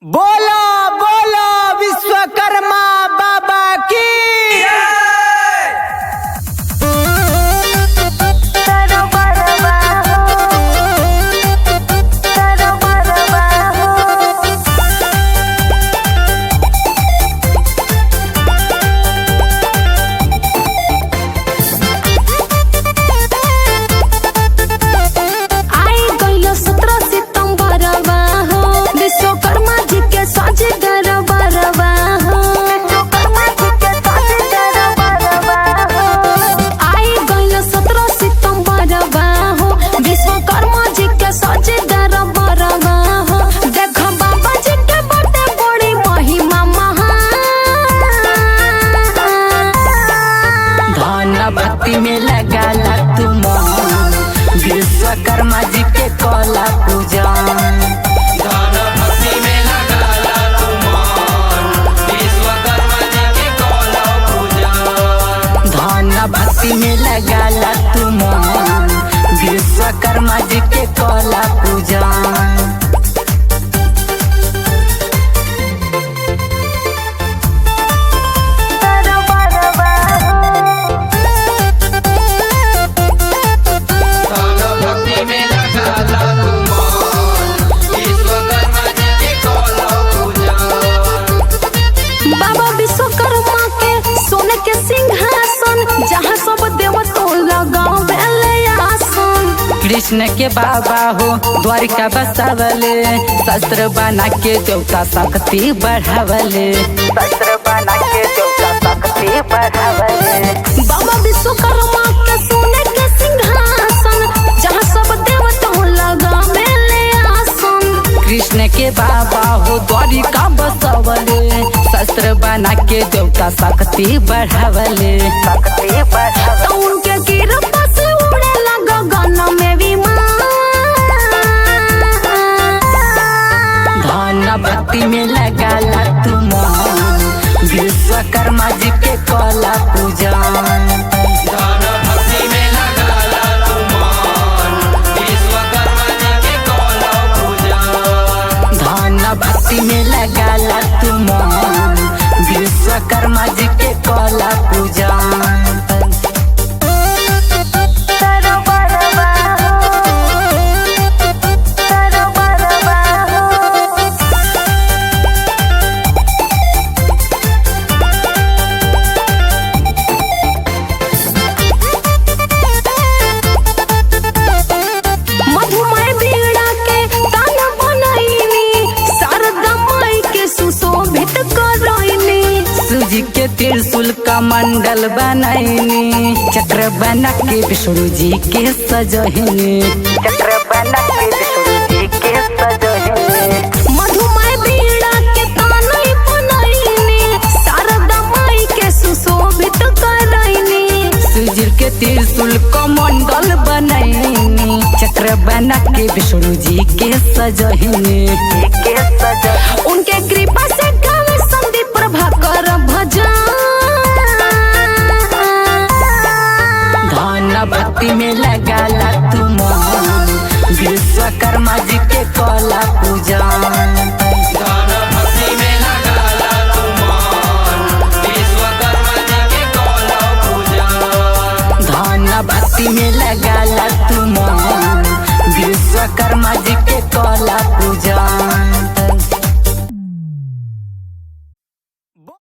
बोलो बोलो विश्वकर्मा बाबा की भक्ति में लगाला तुम विश्वकर्मा जी के कला पूजा। भक्ति में लगाला तुम विश्वकर्मा जी के कला पूजा। धन भक्ति में लगाला तुम विश्वकर्मा जी के कला पूजा। कृष्ण के बाबा हो द्वारिका बसावले, शस्त्र बना के देवता शक्ति बढ़ावले। शस्त्र बना के देवता शक्ति बढ़ावले। बाबा विश्वकर्मा के सोने के सिंहासन, जहाँ सब देवता लगावेले आसन। कृष्ण के बाबा हो द्वारिका बसावले, शस्त्र बना के देवता शक्ति बढ़ावले। शक्ति बढ़ावले तो उनके कृपा से उड़े लगा गगन में भक्ति में लगाला तुम विश्वकर्मा जी के कला पूजा। भक्ति में लगाला तुम विश्वकर्मा जी के कला पूजा। धन भक्ति में लगाला तुम विश्वकर्मा जी के कला पूजा। जी के त्रिशूल का मंडल बनाईनी, चक्र बना के विष्णु जी के सजहिनी। चक्र बना के विष्णु जी के सजहिनी। मधुमय बीड़ा के तानई बनाईनी, शारदा माई के सुशोभित कराईनी। सूर्य के त्रिशूल का मंडल बनाईनी, चक्र बना के विष्णु जी के सजहिनी।